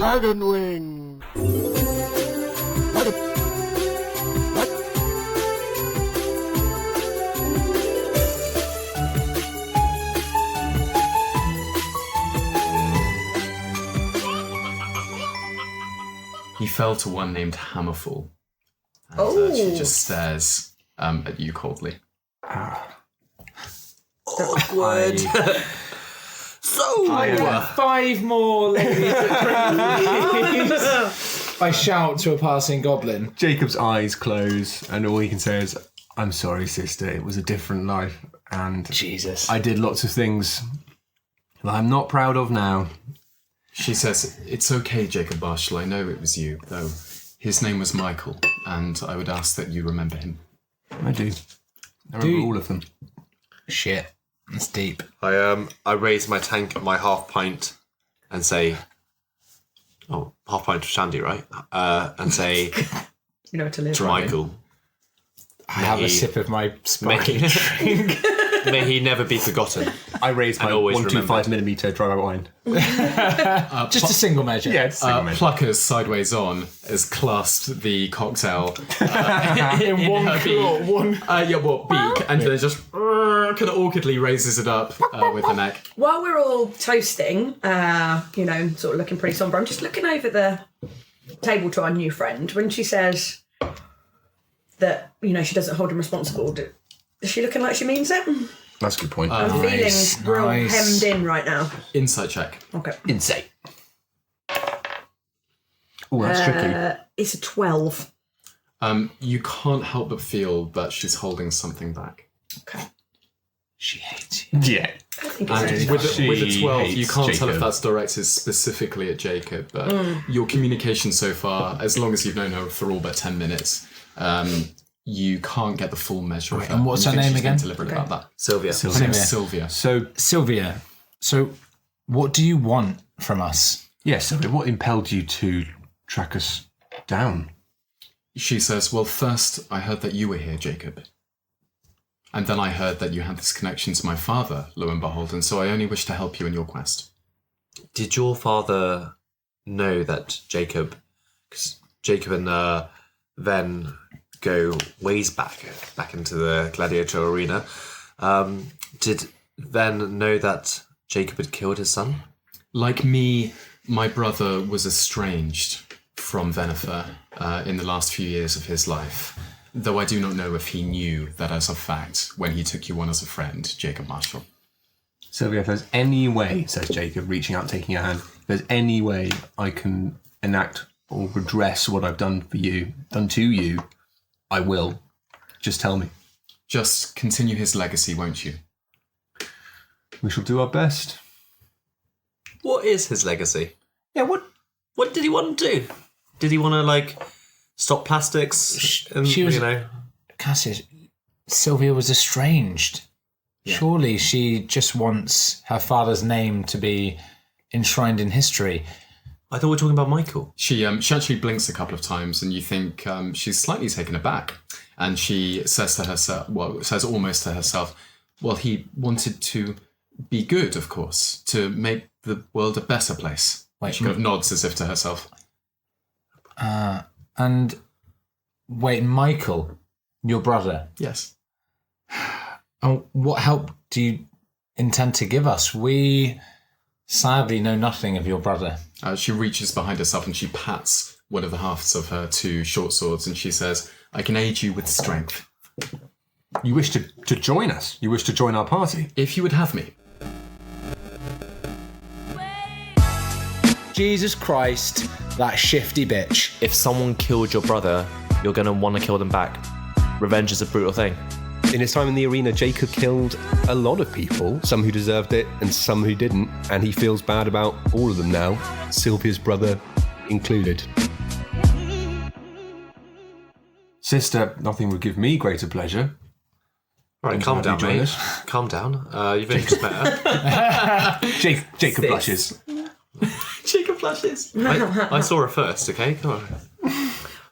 Dragon wing. He fell to one named Hammerfall. And she just stares at you coldly. Awkward. I have 5 more ladies at please. I shout to a passing goblin. Jacob's eyes close, and all he can say is, "I'm sorry, sister. It was a different life, and Jesus, I did lots of things that I'm not proud of now." She says, "It's okay, Jacob Marshall. I know it was you, though. His name was Michael, and I would ask that you remember him." I do. I remember all of them. Shit, that's deep. I raise my half pint, and say, half pint of shandy, right? And say, you know, to live. To Michael. I have a sip of my sparkling drink. May he never be forgotten. I raise my 125mm dry wine. Just a single measure. Yeah, it's a single measure. Pluckers sideways on has clasped the cocktail in one her claw, beak, and then just kind of awkwardly raises it up with her neck. While we're all toasting, sort of looking pretty somber, I'm just looking over the table to our new friend. When she says that, she doesn't hold him responsible, is she looking like she means it? That's a good point. I'm feeling real hemmed in right now. Insight check. Okay. Insight. Oh, that's tricky. It's a 12. You can't help but feel that she's holding something back. Okay. She hates you. Yeah. I think And it's with the 12, you hates can't tell if Jacob. that's directed specifically at Jacob, but your communication so far, as long as you've known her for all but 10 minutes, you can't get the full measure of her. and what's You her think name she's again? being deliberate about that. Sylvia. Her name's Sylvia. So, Sylvia, so what do you want from us? Sylvia, what impelled you to track us down? She says, well, first I heard that you were here, Jacob. And then I heard that you had this connection to my father, lo and behold, and so I only wish to help you in your quest. Did your father know that Jacob... Because Jacob and Ven go ways back into the gladiator arena. Did Ven know that Jacob had killed his son? Like me, my brother was estranged from Venifer in the last few years of his life, though I do not know if he knew that as a fact when he took you on as a friend, Jacob Marshall. Sylvia, if there's any way, says Jacob, reaching out, taking her hand, if there's any way I can enact or redress what I've done to you, I will. Just tell me. Just continue his legacy, won't you? We shall do our best. What is his legacy? Yeah, what? What did he want to do? Did he want to, stop plastics? And, She was... Cassius, Sylvia was estranged. Yeah. Surely she just wants her father's name to be enshrined in history. I thought we were talking about Michael. She actually blinks a couple of times, and you think she's slightly taken aback. And she says to herself, says almost to herself, well, he wanted to be good, of course, to make the world a better place. She kind of nods as if to herself. And wait, Michael, your brother? Yes. And what help do you intend to give us? We sadly know nothing of your brother. She reaches behind herself and she pats one of the hafts of her 2 short swords and she says, I can aid you with strength. You wish to join us? You wish to join our party? If you would have me. Jesus Christ, that shifty bitch. If someone killed your brother, you're going to want to kill them back. Revenge is a brutal thing. In his time in the arena, Jacob killed a lot of people, some who deserved it and some who didn't, and he feels bad about all of them now, Sylvia's brother included. Sister, nothing would give me greater pleasure. Right, calm down, mate. Calm down. You've only just met her. Jacob blushes. Jacob blushes. I saw her first, okay? Come on.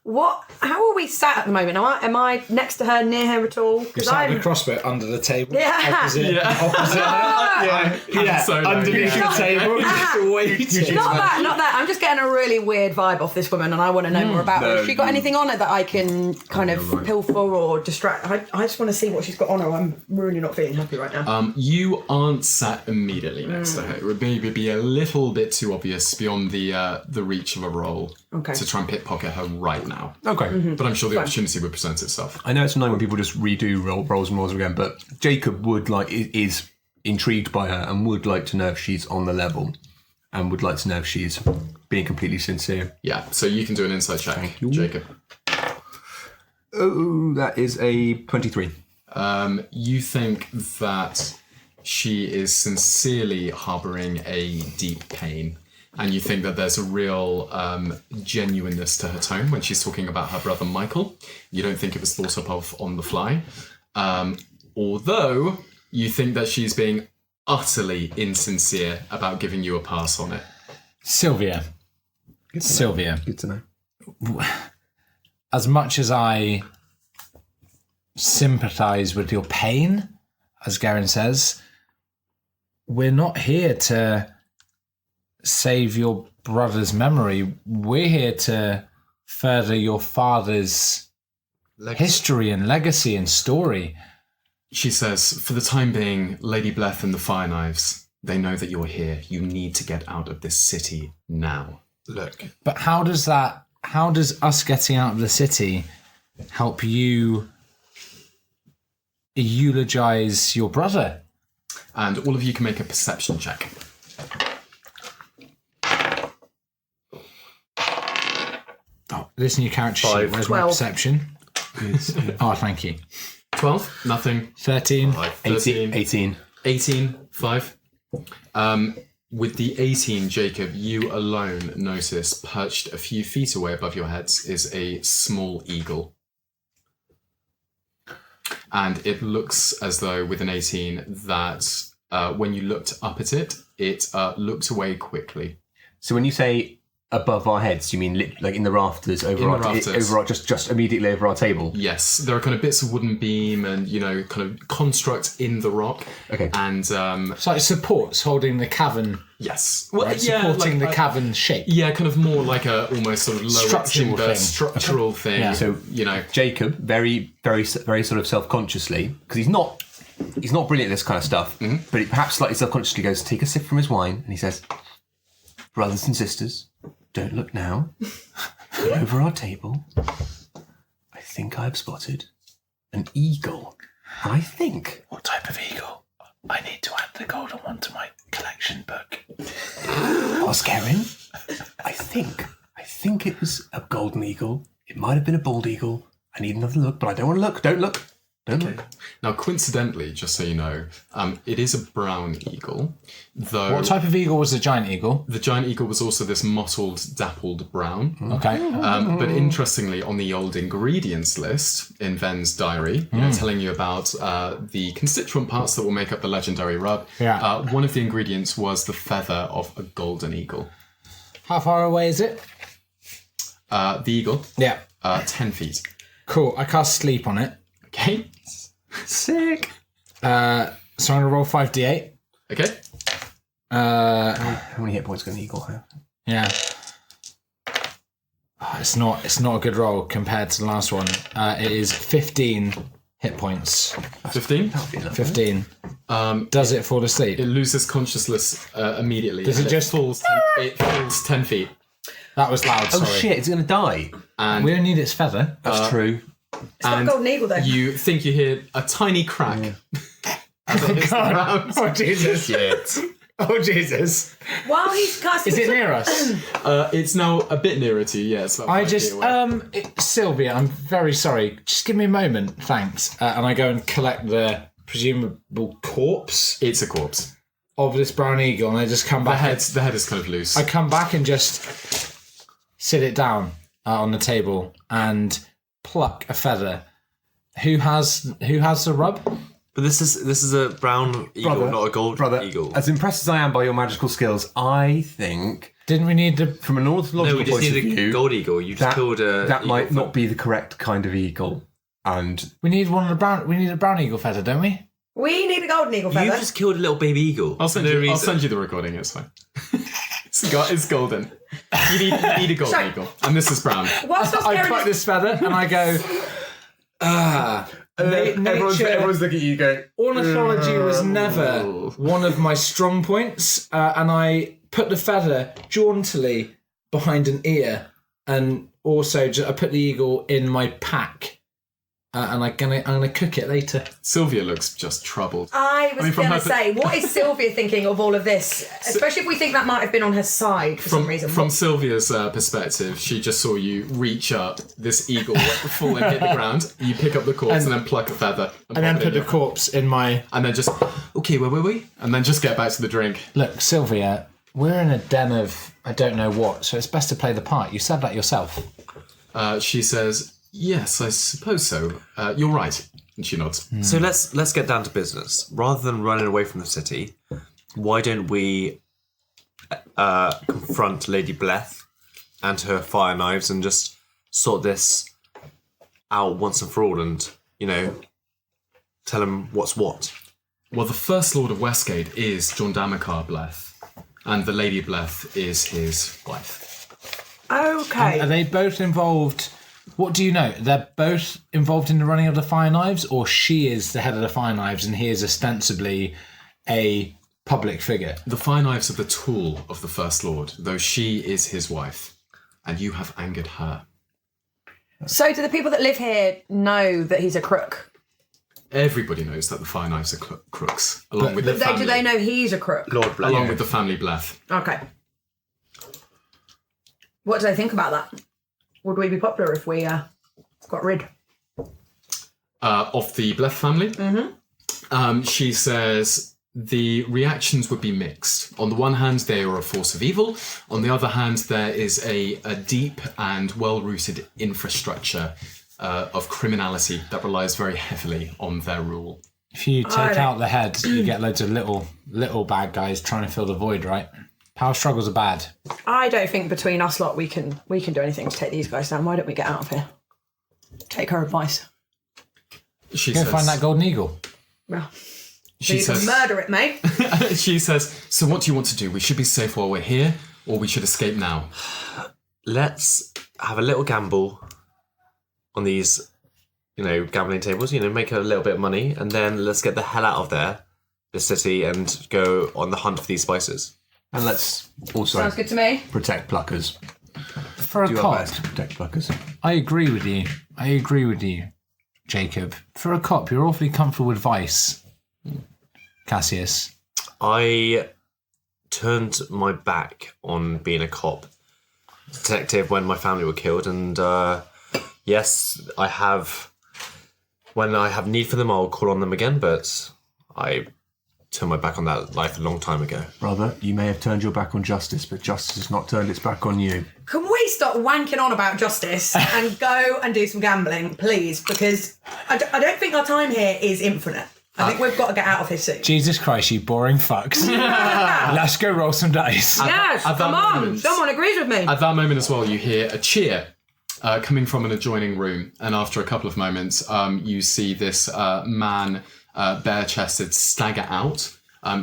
How are we sat at the moment? Am I next to her, near her at all? You're sat in a crossbit under the table. Yeah. Opposite her. So Underneath the table. Just waiting. Not that. I'm just getting a really weird vibe off this woman, and I want to know more about her. Has she got anything on her that I can kind of pilfer or distract? I just want to see what she's got on her. I'm really not feeling happy right now. You aren't sat immediately next to her. It would maybe be a little bit too obvious beyond the reach of a roll to try and pickpocket her right now. Okay. But I'm sure the opportunity would present itself. I know it's annoying when people just redo rolls and rolls again, but Jacob is intrigued by her and would like to know if she's on the level and would like to know if she's being completely sincere. Yeah, so you can do an insight check, Jacob. Oh, that is a 23. You think that she is sincerely harbouring a deep pain, and you think that there's a real genuineness to her tone when she's talking about her brother Michael. You don't think it was thought up of on the fly. Although you think that she's being utterly insincere about giving you a pass on it. Sylvia. Good to know. As much as I sympathise with your pain, as Garen says, we're not here to save your brother's memory. We're here to further your father's history and legacy and story. She says, for the time being, Lady Bleth and the Fire Knives, they know that you're here. You need to get out of this city now. Look. But how does us getting out of the city help you eulogise your brother? And all of you can make a perception check. This new character sheet, where's 12. my perception? Oh, thank you. 12, nothing. 13. 18. 18, 5. With the 18, Jacob, you alone notice perched a few feet away above your heads is a small eagle. And it looks as though with an 18 that when you looked up at it, it looked away quickly. So when you say above our heads, you mean like in the rafters just immediately over our table? Yes, there are kind of bits of wooden beam and, kind of construct in the rock. Okay. And It's like supports holding the cavern. yes. Well, supporting the cavern shape. Yeah, kind of more like a almost sort of lower Structural timber thing. structural thing. Yeah. So Jacob, very, very, very sort of self-consciously, because he's not brilliant at this kind of stuff, but he perhaps slightly self-consciously goes to take a sip from his wine, and he says, "Brothers and sisters, don't look now. Over our table, I think I've spotted an eagle. I think." What type of eagle? I need to add the golden one to my collection book. Osgerin, I think it was a golden eagle. It might have been a bald eagle. I need another look, but I don't want to look. Don't look. Don't look. Now, coincidentally, just so you know, it is a brown eagle, though What type of eagle was the giant eagle? the giant eagle was also this mottled, dappled brown. Okay. But interestingly, on the old ingredients list in Ven's diary, telling you about the constituent parts that will make up the legendary rub, one of the ingredients was the feather of a golden eagle. How far away is it? The eagle, Yeah. 10 feet. Cool. I cast sleep on it. Okay. Sick. So I'm going to roll 5d8. Okay. How many hit points can an eagle have? Yeah. Oh, it's not a good roll compared to the last one. It is 15 hit points. 15. 15. Does it fall asleep? It loses consciousness immediately. Does it and just- falls? It falls 10 feet. That was loud, Oh sorry. shit! It's going to die. And We don't need its feather. That's true. It's not a golden eagle, though. you think you hear a tiny crack. As it hits the ground. Oh, Jesus. Oh, Jesus. While he's casting... Is it near us? It's now a bit nearer to you, yeah. It's about 5 feet away. Sylvia, I'm very sorry. Just give me a moment, thanks. And I go and collect the presumable corpse It's a corpse. of this brown eagle, and I just come The back. head is kind of loose. I come back and just sit it down on the table and pluck a feather. Who has the rub? But this is a brown eagle, Brother, not a gold brother, eagle. as impressed as I am by your magical skills, I think Didn't we need to? from an ornithological No, we just point of need a view, gold eagle. You just killed a. that eagle might for- not be the correct kind of eagle. And We need one of the brown. We need a brown eagle feather, don't we? We need a golden eagle feather. You just killed a little baby eagle. I'll send for no you. I'll reason. send you the recording. It's fine. It's golden. You need a golden So- eagle, and this is brown. Whilst I Osgerin pluck is- this feather and I go. everyone's looking at you going, Ornithology was never one of my strong points, and I put the feather jauntily behind an ear, and also I put the eagle in my pack, and I'm gonna cook it later. Sylvia looks just troubled. I was from going her to say, what is Sylvia thinking of all of this? Especially if we think that might have been on her side for some reason. From Sylvia's perspective, she just saw you reach up, this eagle fall and hit the ground. You pick up the corpse and then pluck a feather. And then pop it put in the your- corpse in my. And then just, okay, where were we? And then just get back to the drink. Look, Sylvia, we're in a den of I don't know what, so it's best to play the part. You said that yourself. She says, yes, I suppose so. You're right. And she nods. So let's get down to business. Rather than running away from the city, why don't we confront Lady Bleth and her fire knives and just sort this out once and for all, and tell them what's what. Well, the First Lord of Westgate is John Damakar Bleth, and the Lady Bleth is his wife. Okay. Are they both involved? What do you know? They're both involved in the running of the fire knives, or she is the head of the fire knives and he is ostensibly a public figure? The fire knives are the tool of the First Lord, though she is his wife, and you have angered her. So do the people that live here know that he's a crook? Everybody knows that the fire knives are crooks, along with the Do family. they know he's a crook? Lord Bleth. Along with the family Bleth. Okay. What do they think about that? Would we be popular if we got rid? Of the Bleth family. She says the reactions would be mixed. On the one hand, they are a force of evil. On the other hand, there is a deep and well-rooted infrastructure of criminality that relies very heavily on their rule. If you take out the head, you get loads of little bad guys trying to fill the void, right? Power struggles are bad. I don't think between us lot we can do anything to take these guys down. Why don't we get out of here? Take her advice. She Go says, find that golden eagle. Well, she you can says, murder it, mate. she says, so what do you want to do? We should be safe while we're here, or we should escape now? Let's have a little gamble on these, gambling tables. Make a little bit of money, and then let's get the hell out of there, the city, and go on the hunt for these spices. and let's also Sounds good to me. protect pluckers. For a Do our cop, best to protect pluckers. I agree with you, Jacob. For a cop, you're awfully comfortable with vice, Cassius. I turned my back on being a cop detective when my family were killed, and yes, I have. When I have need for them, I'll call on them again, but I turned my back on that life a long time ago. Brother, you may have turned your back on justice, but justice has not turned its back on you. Can we stop wanking on about justice and go and do some gambling, please? Because I don't think our time here is infinite. I think we've got to get out of here soon. Jesus Christ, you boring fucks. Let's go roll some dice. Yes, at that come on. moment- Someone agrees with me. At that moment as well, you hear a cheer coming from an adjoining room, and after a couple of moments, you see this man, bare-chested, stagger out.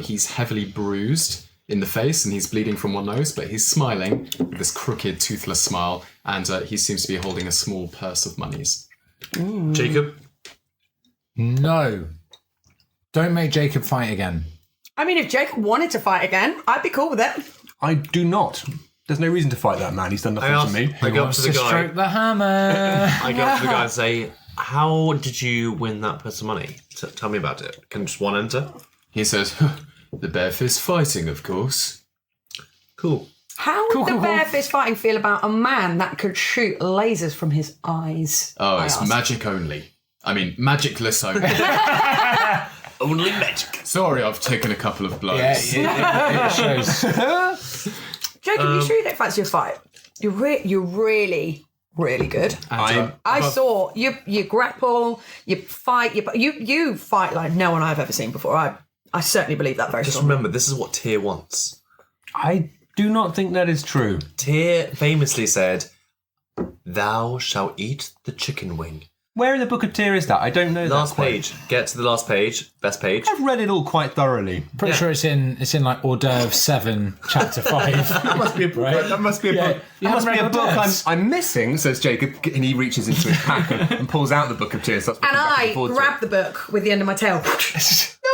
He's heavily bruised in the face, and he's bleeding from one nose, but he's smiling with this crooked, toothless smile, and he seems to be holding a small purse of monies. Jacob? No. Don't make Jacob fight again. I mean, if Jacob wanted to fight again, I'd be cool with it. I do not. There's no reason to fight that man. He's done nothing to me. I go up Wants to the guy. stroke the hammer. I go up to the guy and say, "How did you win that purse of money? Tell me about it. Can just one enter?" He says, the bare fist fighting, of course. Cool. How would Cool, the cool, bare cool. fist fighting feel about a man that could shoot lasers from his eyes? Oh, I it's asked. magic only. I mean, magicless only. Only magic. Sorry, I've taken a couple of blows. Yeah, it shows. Jacob, you sure you don't fancy a fight? You really, really good. And, I saw you grapple, you fight, you fight like no one I've ever seen before. I certainly believe that very Just strongly. remember, this is what Tyr wants. I do not think that is true. Tyr famously said, "Thou shalt eat the chicken wing." Where in the Book of Tyr is that? I don't know. Last that quote. page. Get to the last page. Best page. I've read it all quite thoroughly. Pretty sure it's in like hors d'oeuvre 7, chapter 5. That must be a book. Right? That must be a Yeah. book. You That must haven't be a read book hors I'm missing, says Jacob, and he reaches into his pack and pulls out the Book of Tyr. And I grab the book with the end of my tail,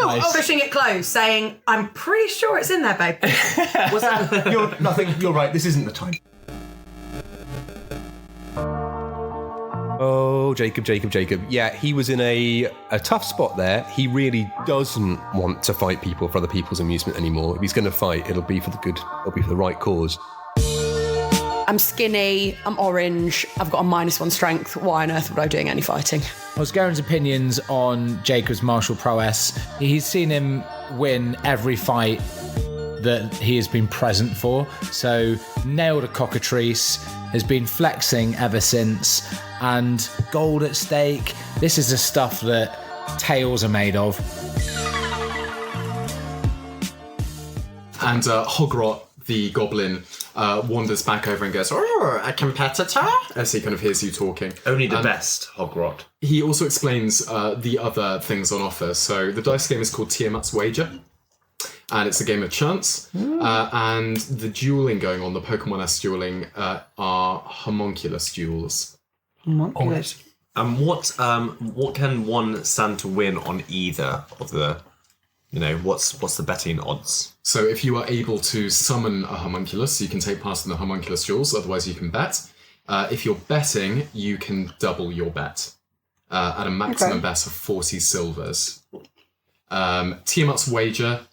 Nice. pushing it close, saying, "I'm pretty sure it's in there, babe." You're right. This isn't the time. Oh, Jacob. Yeah, he was in a tough spot there. He really doesn't want to fight people for other people's amusement anymore. If he's going to fight, it'll be for the good. It'll be for the right cause. I'm skinny, I'm orange, I've got a -1 strength. Why on earth would I be doing any fighting? Osgerin's opinions on Jacob's martial prowess. He's seen him win every fight that he has been present for. So nailed a cockatrice, has been flexing ever since, and gold at stake. This is the stuff that tails are made of. And Hogrot, the goblin, wanders back over and goes, "Oh, a competitor?" As he kind of hears you talking. Only the best, Hogrot. He also explains the other things on offer. So the dice game is called Tiamat's Wager, and it's a game of chance. And the dueling going on, the Pokemon-esque dueling, are homunculus duels. Homunculus. And what can one stand to win on either of the, what's the betting odds? So if you are able to summon a homunculus, you can take part in the homunculus duels, otherwise you can bet. If you're betting, you can double your bet at a maximum bet of 40 silvers. Tiamat's Wager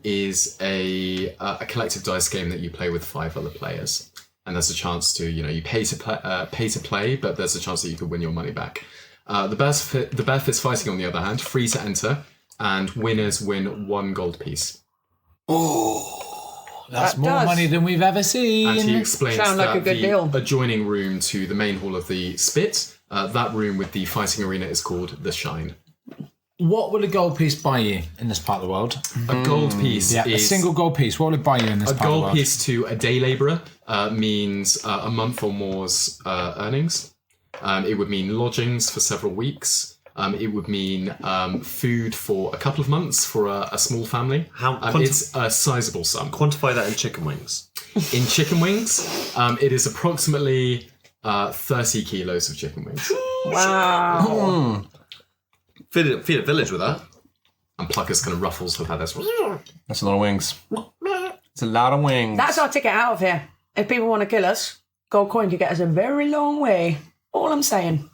is a collective dice game that you play with 5 other players. And there's a chance to, you pay to play, but there's a chance that you could win your money back. The Bear Fist Fighting, on the other hand, free to enter, and winners win 1 gold piece. That's That more does. money than we've ever seen. And he explains Sound like that a good the deal. adjoining room to the main hall of the Spit, that room with the fighting arena is called the Shine. What will a gold piece buy you in this part of the world? A gold piece Yeah, a is... single gold piece. What will it buy you in this A part of the gold world? piece to a day labourer means a month or more's earnings. It would mean lodgings for several weeks. It would mean food for a couple of months for a small family. It's a sizable sum. Quantify that in chicken wings. In chicken wings, it is approximately 30 kilos of chicken wings. Wow. Feed a village with that. And Plucker's kind of ruffles her feathers. That's a lot of wings. It's a lot of wings. That's our ticket out of here. If people want to kill us, gold coin could get us a very long way. All I'm saying.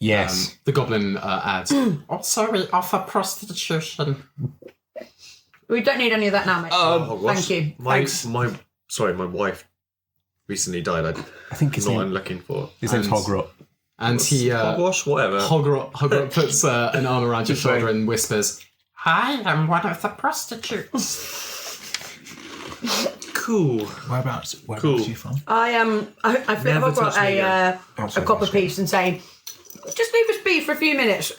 Yes. The goblin adds, "Also, we offer prostitution." We don't need any of that now, mate. Thank you. Thanks. My wife recently died. I think his Not what name, I'm looking for. his name's Hogrot. And he... Hogwash, whatever. Hogrot puts an arm around your shoulder and whispers, "I am one of the prostitutes." Cool. Whereabouts are you from? I flip Never over touch me a copper piece and say, "Just leave us be for a few minutes,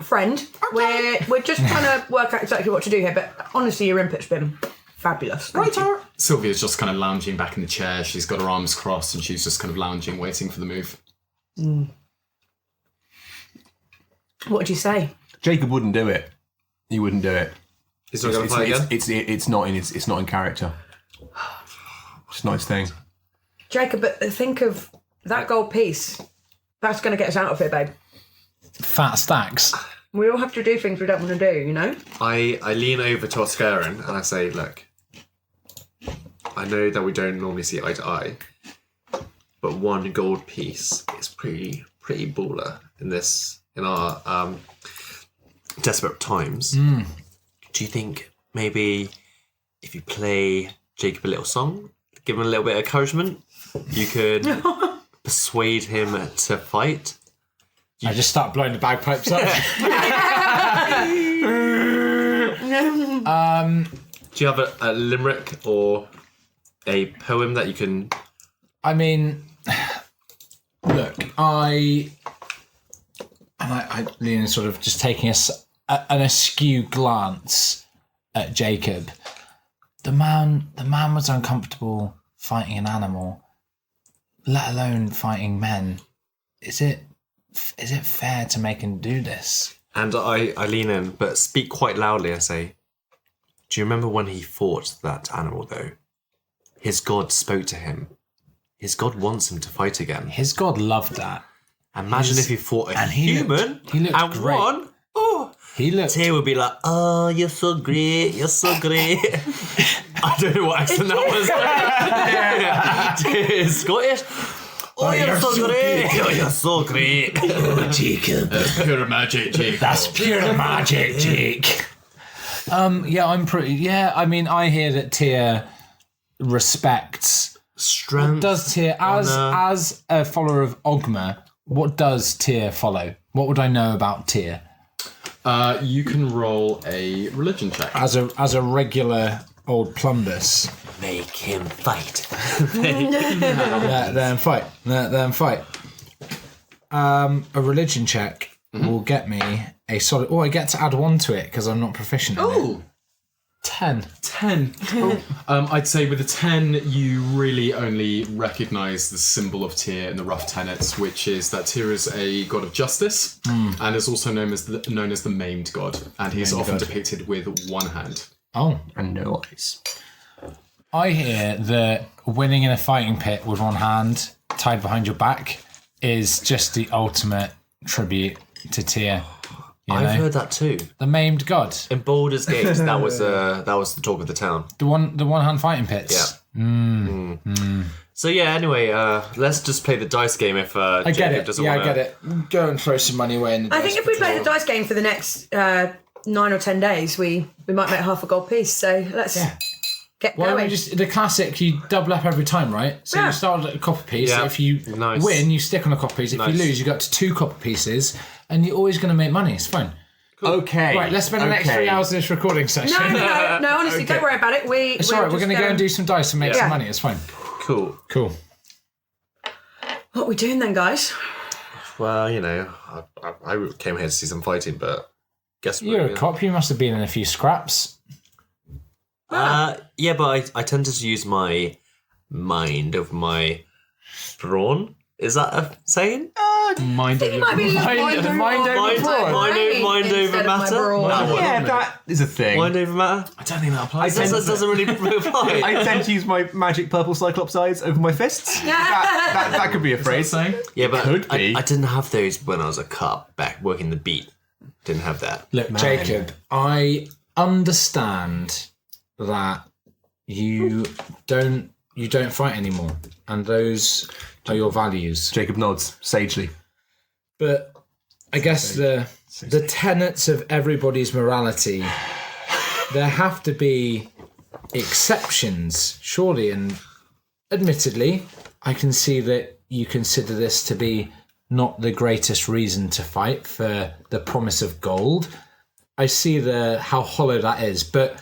friend. We're just trying to work out exactly what to do here, but honestly, your input's been fabulous." Thank you. Sylvia's just kind of lounging back in the chair. She's got her arms crossed and she's just kind of lounging, waiting for the move. What did you say? Jacob wouldn't do it. He wouldn't do it. He's not going to fight again? It's not in character. It's not his thing. Jacob, but think of that gold piece. That's going to get us out of here, babe. Fat stacks. We all have to do things we don't want to do, you know? I lean over to Osgerin and I say, "Look, I know that we don't normally see eye to eye, but 1 gold piece is pretty baller in our desperate times. Do you think maybe if you play Jacob a little song, give him a little bit of encouragement, you could persuade him to fight?" I just start blowing the bagpipes up. Do you have a limerick or a poem that you can... I mean, Look, I lean in, sort of just taking an askew glance at Jacob. The man was uncomfortable fighting an animal, let alone fighting men. Is it fair to make him do this? And I lean in, but speak quite loudly. I say, do you remember when he fought that animal, though? His god spoke to him. His god wants him to fight again. His god loved that. Imagine if he fought a human he looked and great. won. Oh, He looked... Tay would be like, oh, you're so great, you're so great. I don't know what accent that was. Tay is Scottish. Oh, you're so great. Oh, you're so great. Jacob. That's pure magic, Jake. That's pure magic, Jake. Yeah, I'm pretty... Yeah, I mean, I hear that Tia respects... Strength. What does Tia... As a follower of Ogma, what does Tia follow? What would I know about Tia? You can roll a religion check. As a regular old plumbus. Make him fight. Let them fight. Let them fight. A religion check will get me a solid... Oh, I get to add 1 to it because I'm not proficient in it. Oh, 10. 10. I'd say with a 10, you really only recognise the symbol of Tyr in the rough tenets, which is that Tyr is a god of justice and is also known as the maimed god, and he's often depicted with one hand. Oh. And no eyes. I hear that winning in a fighting pit with one hand tied behind your back is just the ultimate tribute to Tyr. I've heard that too. The maimed god. In Baldur's Gate, that was the talk of the town. The one hand fighting pits. Yeah. So yeah. Anyway, let's just play the dice game. If I get Jacob it. doesn't Yeah, want I get it. Go and throw some money away in the I dice think if we pit. play the dice game for the next 9 or 10 days, we might make half a gold piece. So let's get Why don't going. we just the classic? You double up every time, right? So Yeah. you start at a copper piece. Yeah. If you Nice. win, you stick on a copper piece. If Nice. you lose, you go up to 2 copper pieces, and you're always going to make money. It's fine. Okay. Right, let's spend the next 3 hours in this recording session. No, honestly, don't worry about it. It's all right. We're going to go and do some dice and make Yeah. some money. It's fine. Cool. Cool. What are we doing then, guys? Well, you know, I came here to see some fighting, but guess what? You're a cop. You must have been in a few scraps. Yeah, but I tend to use my mind over my brawn. Is that a saying? Mind over Might be Mind over matter? Yeah, that is a thing. Mind over matter? I don't think that applies. That doesn't really apply. I tend to use my magic purple cyclops eyes over my fists. That could be a phrase. Yeah, but Could be. I didn't have those when I was a cop back working the beat. Didn't have that. Look, Jacob, I understand that you don't fight anymore, and those are your values. Jacob nods sagely. But I guess the tenets of everybody's morality, there have to be exceptions, surely. And admittedly, I can see that you consider this to be not the greatest reason to fight for the promise of gold. I see how hollow that is, but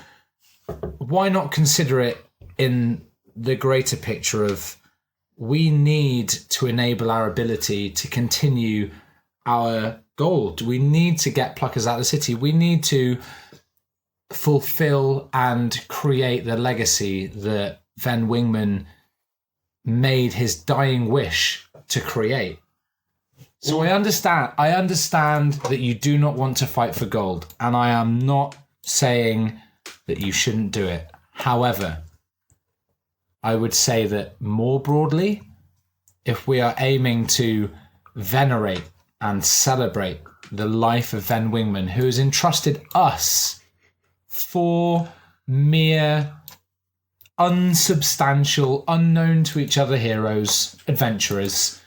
why not consider it in the greater picture of we need to enable our ability to continue our gold. We need to get pluckers out of the city. We need to fulfill and create the legacy that Van Wingman made his dying wish to create. So I understand that you do not want to fight for gold, and I am not saying that you shouldn't do it. However, I would say that more broadly, if we are aiming to venerate and celebrate the life of Van Wingman, who has entrusted us 4 mere unsubstantial, unknown to each other heroes, adventurers,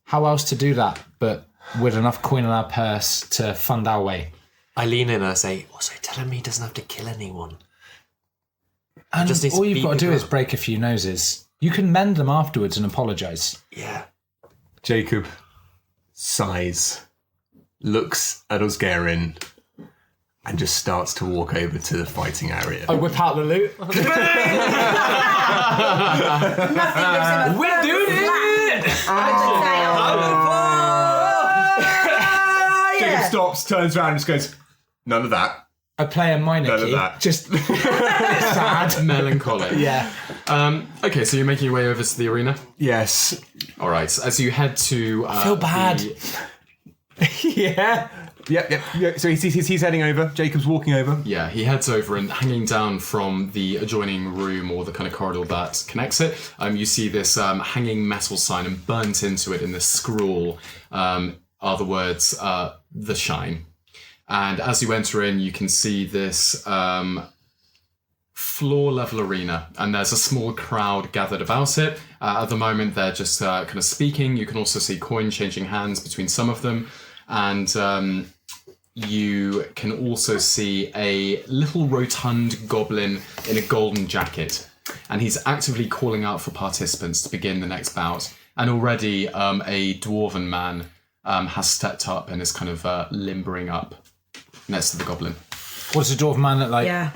how else to do that but with enough coin in our purse to fund our way? I lean in and I say, also tell him he doesn't have to kill anyone. And just needs all to you've beat got to do people is up. break a few noses. You can mend them afterwards and apologise. Yeah. Jacob sighs, looks at Osgerin, and just starts to walk over to the fighting area. I whip out the loot. Nothing gives him a We're doing it! Jacob stops, turns around, and just goes, "None of that." I play a minor None of key. that. Just sad. Melancholic. Yeah. Okay, so you're making your way over to the arena. Yes. All right. As you head to, I feel bad. Yeah. Yep. So he's heading over. Jacob's walking over. Yeah, he heads over and hanging down from the adjoining room or the kind of corridor that connects it, you see this hanging metal sign, and burnt into it in this scroll are the words, "The Shine." And as you enter in, you can see this floor-level arena, and there's a small crowd gathered about it. At the moment, they're just kind of speaking. You can also see coin changing hands between some of them. And you can also see a little rotund goblin in a golden jacket. And he's actively calling out for participants to begin the next bout. And already a dwarven man has stepped up and is kind of limbering up next to the goblin. What does a dwarf man look like? Yeah.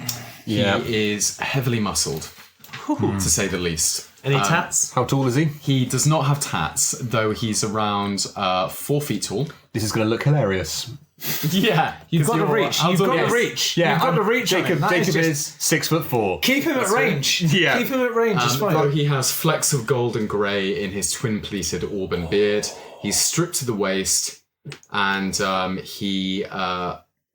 He is heavily muscled, to say the least. Any tats? How tall is he? He does not have tats, though he's around 4 feet tall. This is going to look hilarious. Yeah, You've got to reach. You've got to reach. Yeah, You've got to reach. Jacob is 6'4". Keep him at range. Yeah. Keep him at range. It's fine. Though he has flecks of gold and grey in his twin-pleated auburn beard, he's stripped to the waist, and he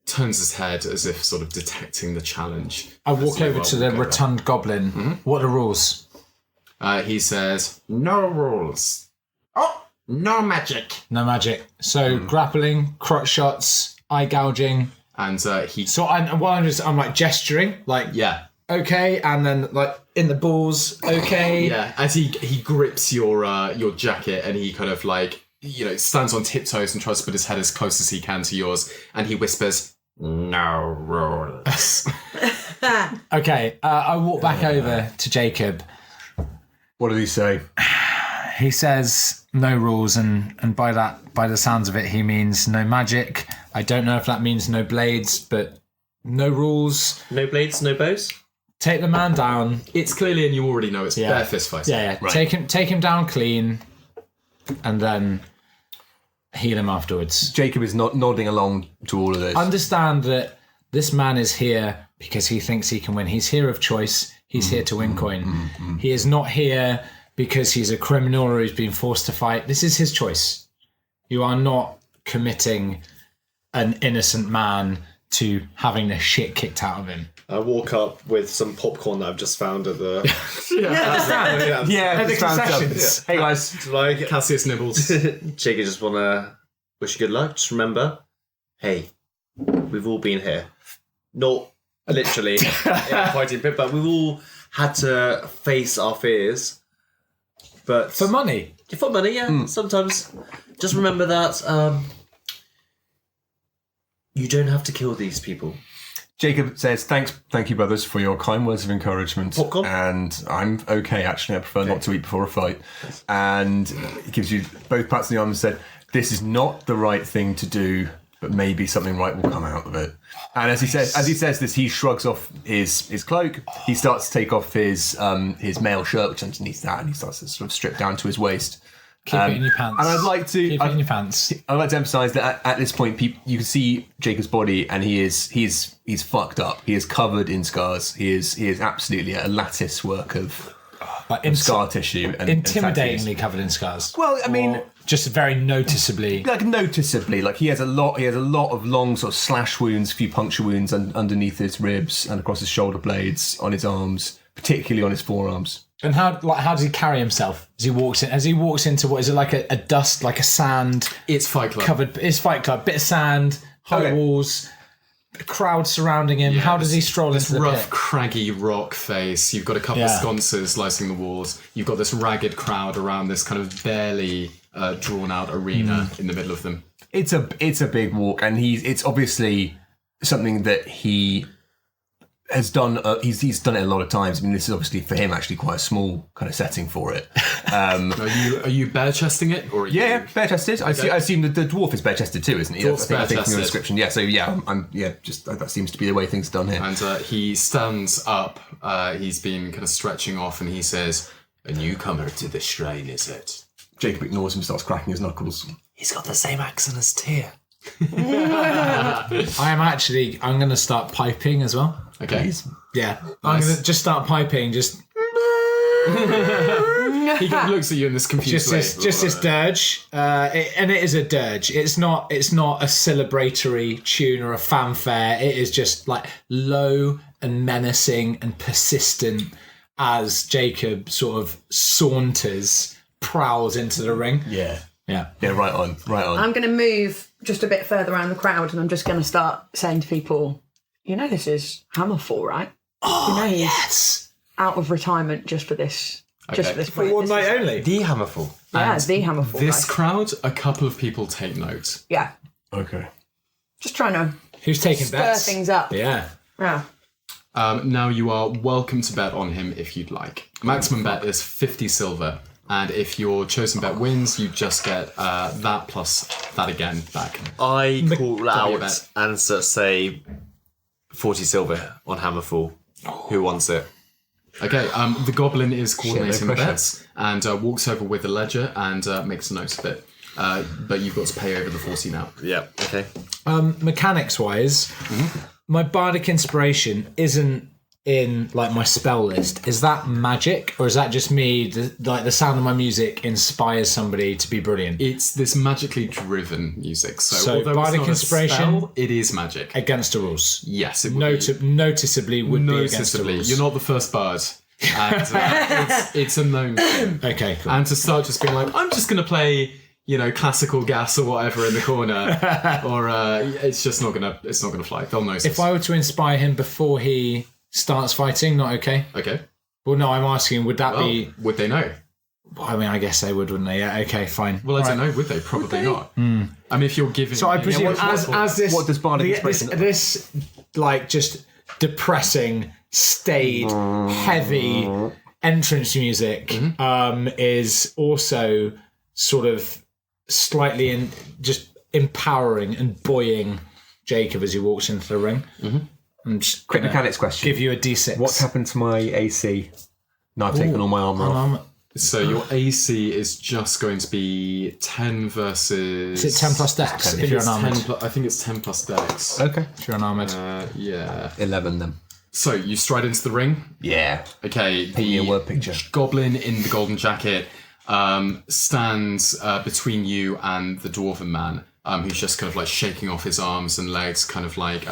turns his head as if sort of detecting the challenge. I walk over to the rotund goblin. Mm-hmm. What are the rules? He says, "No rules. Oh, no magic." No magic. So grappling, crotch shots, eye gouging. And he... So I'm like gesturing, like Yeah. okay, and then like in the balls, okay. Yeah, as he grips your jacket, and he kind of like, stands on tiptoes and tries to put his head as close as he can to yours, and he whispers, "No rules." Okay, I walk back over to Jacob. What did he say? He says no rules, and by the sounds of it, he means no magic. I don't know if that means no blades, but no rules. No blades, no bows? Take the man down. It's clearly, and you already know, it's bare fist fighting. Yeah. Right. Take him down clean, and then heal him afterwards. Jacob is not nodding along to all of this. Understand that this man is here because he thinks he can win. He's here of choice. He's here to win coin. He is not here because he's a criminal or he's been forced to fight. This is his choice. You are not committing an innocent man to having the shit kicked out of him. I walk up with some popcorn that I've just found at the... yeah, the concessions. Hey guys. Like, Cassius nibbles. Jacob, just want to wish you good luck. Just remember, hey, we've all been here. Not literally in a fighting pit, but we've all had to face our fears. But For money. for money, yeah. Sometimes just remember that you don't have to kill these people. Jacob says, thank you, brothers, for your kind words of encouragement. Popcorn? And I'm okay, actually. I prefer not to eat before a fight. And he gives you both pats on the arm and said, this is not the right thing to do, but maybe something right will come out of it. And as he says this, he shrugs off his cloak. He starts to take off his mail shirt, which underneath that, and he starts to sort of strip down to his waist. Keep it in your pants. And I'd like to Keep it in your pants. I'd like to emphasise that at this point, you can see Jacob's body, and he's fucked up. He is covered in scars. He is absolutely a lattice work of scar tissue and intimidatingly tattoos. covered in scars. Well, I mean, Just very noticeably. noticeably, he has a lot of long sort of slash wounds, a few puncture wounds underneath his ribs and across his shoulder blades, on his arms, particularly on his forearms. And how does he carry himself as he walks in? As he walks into what is it, like a dust, like a sand It's Fight Club. covered? It's Fight Club, bit of sand, high Okay. walls, a crowd surrounding him. How does he stroll into the Rough, pit? craggy rock face. You've got a couple of Yeah. sconces lighting the walls. You've got this ragged crowd around this kind of barely drawn out arena in the middle of them. It's a big walk, and it's obviously something that he has done. He's done it a lot of times. I mean, this is obviously for him actually quite a small kind of setting for it. Are you bare chesting it, or are you... Yeah, bare chested. I assume that the dwarf is bare chested too, isn't he? Dwarf's I think from bare-chested. your description. Yeah. So yeah, that seems to be the way things are done here. And he stands up. He's been kind of stretching off, and he says, "A newcomer to the shrine, is it?" Jacob ignores him, starts cracking his knuckles. He's got the same accent as Tyr. I'm going to start piping as well. Okay. Yeah. I'm going to just start piping, just He kind of looks at you in this confused way. just this dirge, and it is a dirge. It's not a celebratory tune or a fanfare. It is just like low and menacing and persistent as Jacob sort of prowls into the ring. Yeah. Yeah. Yeah, right on. I'm going to move just a bit further around the crowd, and I'm just going to start saying to people, you know, this is Hammerfall, right? Oh, you know, he's yes. out of retirement just for this. Just for this For point. one This night is- only. The Hammerfall. Yeah, And the Hammerfall. This guy. crowd, a couple of people take note. Yeah, Okay. just trying to Who's taking stir bets? things up. Yeah. Yeah. Now you are welcome to bet on him if you'd like. Maximum bet is 50 silver, and if your chosen bet wins, you just get that plus that again back. I call Double out bet. and say 40 silver on Hammerfall. Who wants it? Okay, the goblin is coordinating the pressure. bets and walks over with a ledger and makes a note of it. But you've got to pay over the 40 now. Yeah. Okay. Mechanics wise, my bardic inspiration isn't in like my spell list. Is that magic, or is that just me? The sound of my music inspires somebody to be brilliant It's this magically driven music. So So although bardic it's not inspiration- a spell, it is magic. against the rules. Yes, it would be. Noticeably would be against the Noticeably. rules. You're not the first bard. And it's a known thing. Okay, cool. And to start just being like, I'm just going to play, classical gas or whatever in the corner, or it's just not gonna fly. They'll notice. If I were to inspire him before he starts fighting, not okay. Okay. Well, no, I'm asking, would that Well, be? would they know? I mean, I guess they would, wouldn't they? Yeah. Okay, fine. Well, I don't Right. know. Would they? Probably not. I mean, if you're giving. So I presume what- as this, what does bardic inspiration look like? this like just depressing, staid, heavy entrance music is also sort of slightly just empowering and buoying Jacob as he walks into the ring. And just Quick gonna mechanics question. give you a D6. What's happened to my AC? No, I've taken all my armour off. So your AC is just going to be 10 versus. Is it 10 plus dex I if think you're it's unarmed? 10 I think it's 10 plus dex. Okay. If you're unarmed. Yeah. 11 then. So you stride into the ring. Yeah. Okay. me a The word picture. goblin in the golden jacket stands between you and the dwarven man, who's just kind of like shaking off his arms and legs, kind of like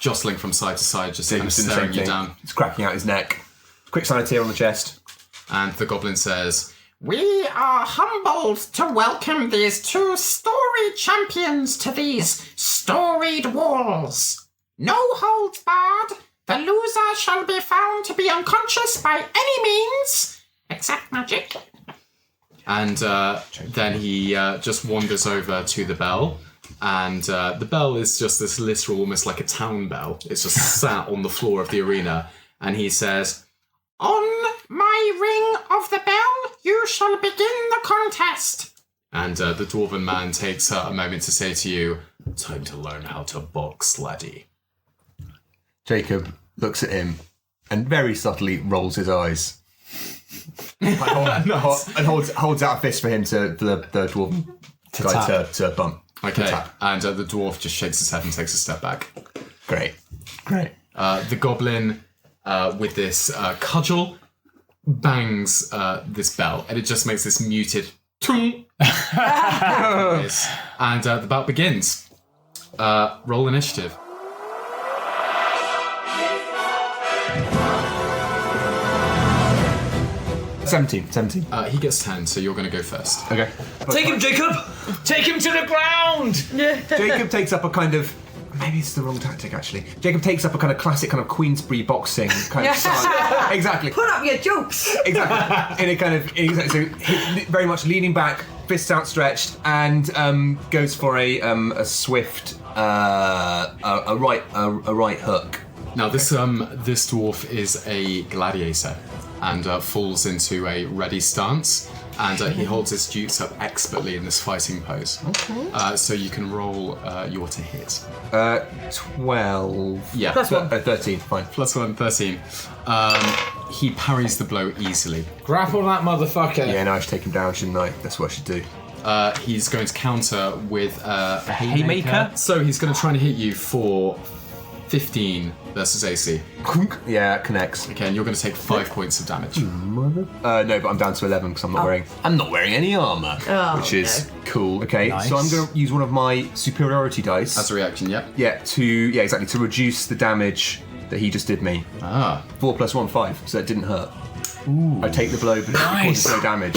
jostling from side to side, just kind of Jacob's doing the staring same you thing. down. It's cracking out his neck. Quick sign of tear on the chest. And the goblin says, We are humbled to welcome these two storied champions to these storied walls. No holds barred. The loser shall be found to be unconscious by any means, except magic. and then he just wanders over to the bell. And the bell is just this literal, almost like a town bell. It's just sat on the floor of the arena. And he says, On my ring of the bell, you shall begin the contest. and the dwarven man takes a moment to say to you, time to learn how to box, laddie. Jacob looks at him and very subtly rolls his eyes. and holds out a fist for him for the dwarven guy tap. to bump. Okay, tap. and the dwarf just shakes his head and takes a step back. Great. The goblin, with this cudgel, bangs this bell, and it just makes this muted noise. And the bout begins. Roll initiative. Seventeen. He gets 10, so you're going to go first. Okay. Take him, Jacob! Take him to the ground! Jacob takes up a kind of. Maybe it's the wrong tactic, actually. Jacob takes up a kind of classic kind of Queensberry boxing kind of style. Exactly. Put up your jokes. Exactly. And it kind of so very much leaning back, fists outstretched, and goes for a swift a right hook. Now, this dwarf is a gladiator and falls into a ready stance. And he holds his jutes up expertly in this fighting pose. So you can roll your to hit. 12. Yeah. Plus one. 13, fine. +1, 13. He parries the blow easily. Grapple that motherfucker. Yeah, no, I should take him down, shouldn't I? That's what I should do. He's going to counter with a haymaker? So he's going to try and hit you for 15 versus AC. Yeah, it connects. Okay, and you're going to take 5 points of damage. No, but I'm down to 11 because I'm not wearing any armor, which is cool. Okay, so I'm going to use one of my superiority dice. As a reaction, yep. Exactly, to reduce the damage that he just did me. 4 + 1, 5, so it didn't hurt. I take the blow, but it causes no damage.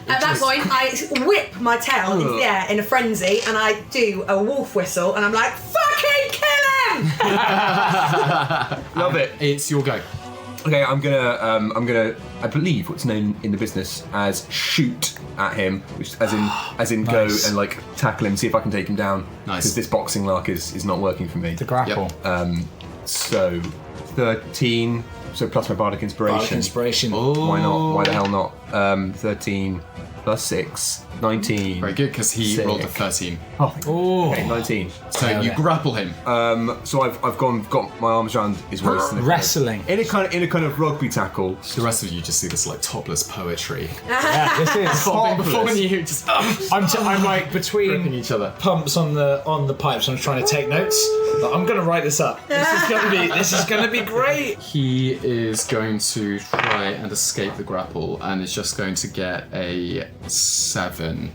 At that point, I whip my tail into the air in a frenzy, and I do a wolf whistle, and I'm like, "Fucking kill him!" Love it. It's your go. Okay, I'm gonna, I believe what's known in the business as shoot at him, which as in go and like tackle him, see if I can take him down. Nice. Because this boxing lark is not working for me. The grapple. So 13. So plus my bardic inspiration. Bardic inspiration. Why not? Why the hell not? 13 plus 6, 19. Very good, because he Sick. rolled a 13. Okay, 19. So you grapple him. So I've got my arms around his waist. Wrestling. In a kind of rugby tackle. The rest of you just see this like topless poetry. Yeah, this is. Before you just I'm like gripping between each other. pumps on the pipes. I'm trying to take notes. But I'm gonna write this up. This is gonna be great. He is going to try and escape the grapple and is just going to get a 7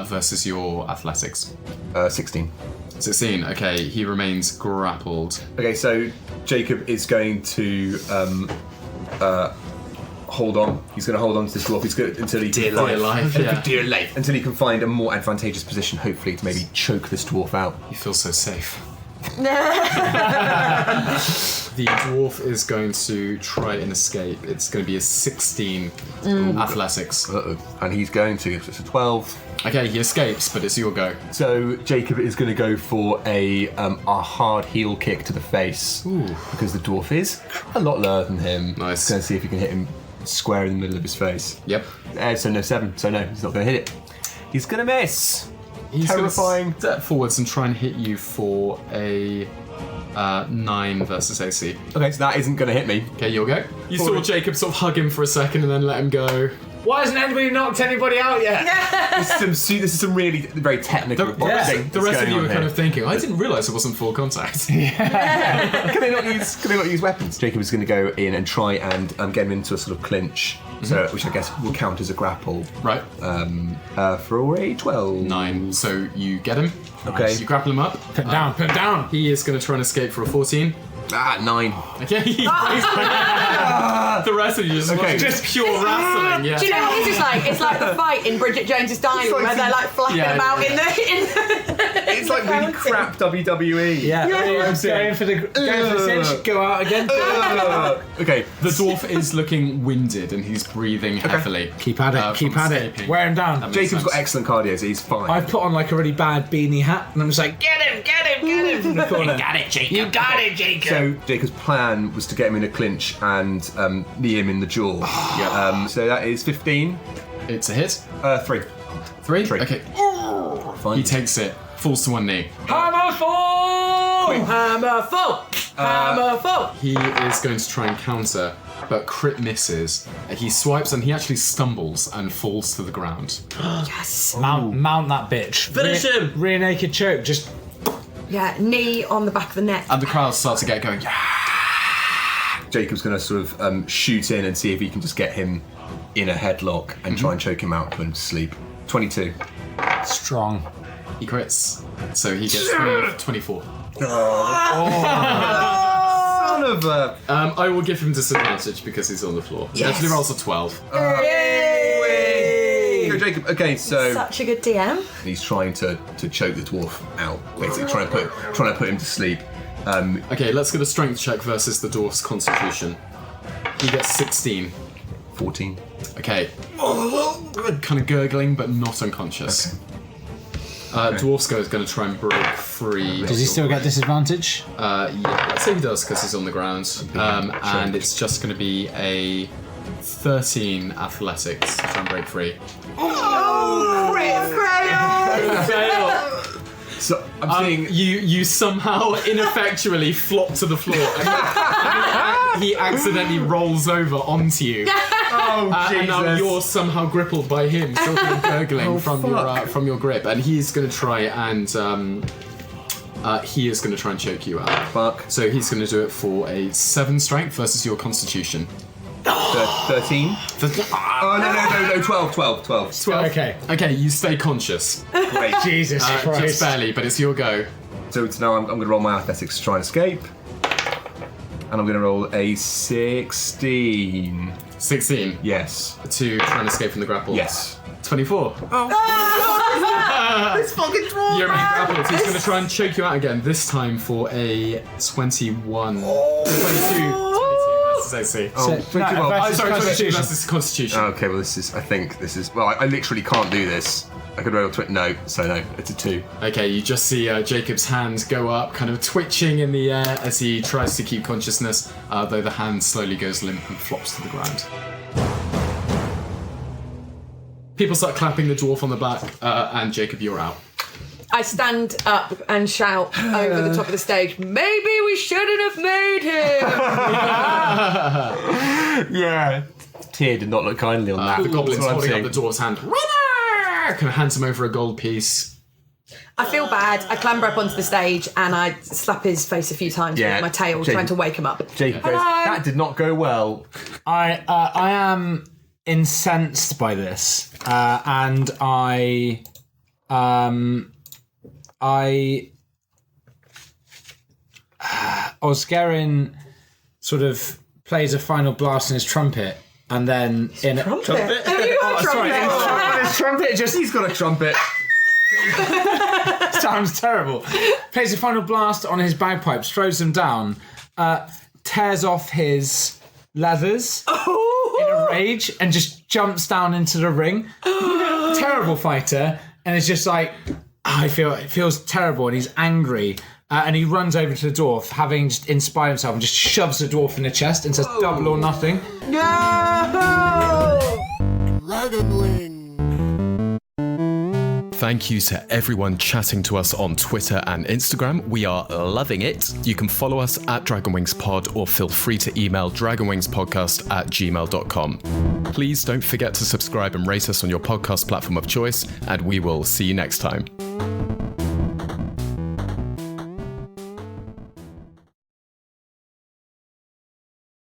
versus your athletics. 16. 16. Okay, he remains grappled. Okay, so Jacob is going to hold on. He's going to hold on to this dwarf. He's going until he Dear life, yeah. dear life, until he can find a more advantageous position, hopefully, to maybe choke this dwarf out. You feel so safe. The dwarf is going to try and escape. It's going to be a 16 athletics. And he's going to. It's a 12. Okay, he escapes, but it's your go. So Jacob is going to go for a hard heel kick to the face because the dwarf is a lot lower than him. Nice. He's going to see if he can hit him square in the middle of his face. Yep. So no 7. So no, he's not going to hit it. He's going to miss. He's Terrifying. going to step forwards and try and hit you for a 9 versus AC. Okay, so that isn't going to hit me. Okay, you'll go. You saw Jacob sort of hug him for a second and then let him go. Why hasn't anybody knocked anybody out yet? This is some really very technical boxing. The rest of you going were on kind here. of thinking, I didn't realise it wasn't full contact. Can they not use weapons? Jacob is going to go in and try and get him into a sort of clinch, so which I guess will count as a grapple. Right. For a 12. 9. So you get him. Okay. You grapple him up. Put down. He is going to try and escape for a 14. 9. Okay. The rest of you just pure wrestling. Yeah. Do you know what it's like? It's like the fight in Bridget Jones's Diary It's like where they're like flapping Yeah, them out yeah. in the. It's like really crap WWE. Yeah. Going for the cinch. Go out again. Okay. The dwarf is looking winded and he's breathing heavily. Keep at it. Keep from at escaping. it. Wear him down. That makes Jacob's got sense. excellent cardio, so he's fine. I've put on like a really bad beanie hat, and I'm just like, get him from the corner. Got it, Jacob. You got it, Jacob. So Jacob's plan was to get him in a clinch and knee him in the jaw. So that is 15. It's a hit. 3. 3? Three. Okay. Fine. He takes it. Falls to one knee. Hammerful! He is going to try and counter, but crit misses. He swipes and he actually stumbles and falls to the ground. Yes. Mount that bitch. Finish him. Rear naked choke. Just Yeah, knee on the back of the neck. And the crowd starts to get going. Jacob's going to sort of shoot in and see if he can just get him in a headlock and try and choke him out, put him to sleep. 22. strong. He crits. So he gets 24. Son of a... I will give him disadvantage because he's on the floor. He actually rolls a 12. Go, Jacob. Okay, so Such a good DM. he's trying to choke the dwarf out, basically trying to put him to sleep. Okay, let's get a strength check versus the dwarf's constitution. He gets 16. 14. Okay. Kind of gurgling, but not unconscious. Dwarf's is going to try and break free. Does he still get disadvantage? Yeah, let's say he does because he's on the ground. And it's just going to be a 13 athletics to try and break free. So I'm seeing. You somehow ineffectually flop to the floor, and he accidentally rolls over onto you. And now you're somehow grappled by him, still gurgling from your grip, and he's going to try and choke you out. Fuck. So he's going to do it for a 7 strength versus your constitution. 13. Oh no! 12. Okay. You stay conscious. Great. Jesus Christ. Just barely, but it's your go. So now I'm going to roll my athletics to try and escape, and I'm going to roll a 16. 16 Yes. to try and escape from the grapple. Yes. 24. This fucking draw. You're being grappled. He's going to try and choke you out again. This time for a 21. 22 versus AC. Sorry, 22 versus Constitution. Okay, well I literally can't do this. I could roll no, it's a 2. Okay, you just see Jacob's hand go up, kind of twitching in the air as he tries to keep consciousness, though the hand slowly goes limp and flops to the ground. People start clapping the dwarf on the back, and Jacob, you're out. I stand up and shout over the top of the stage, maybe we shouldn't have made him! Yeah. Tyr did not look kindly on that. The goblin's That's what I'm holding up saying. the dwarf's hand. Winner! Kind of hands him over a gold piece. I feel bad. I clamber up onto the stage and I slap his face a few times with my tail, Jacob- trying to wake him up. Jacob goes, that did not go well. I am incensed by this, and Osgerin sort of plays a final blast in his trumpet, and then in Trumpet? Have you got a trumpet? his trumpet just He's got a trumpet. sounds terrible. Plays a final blast on his bagpipes, throws them down, tears off his leathers in a rage, and just jumps down into the ring. Terrible fighter, and it's just like, it feels terrible, and he's angry. And he runs over to the dwarf, having just inspired himself, and just shoves the dwarf in the chest and says, double or nothing. Thank you to everyone chatting to us on Twitter and Instagram. We are loving it. You can follow us at DragonWingsPod, or feel free to email dragonwingspodcast@gmail.com. Please don't forget to subscribe and rate us on your podcast platform of choice, and we will see you next time.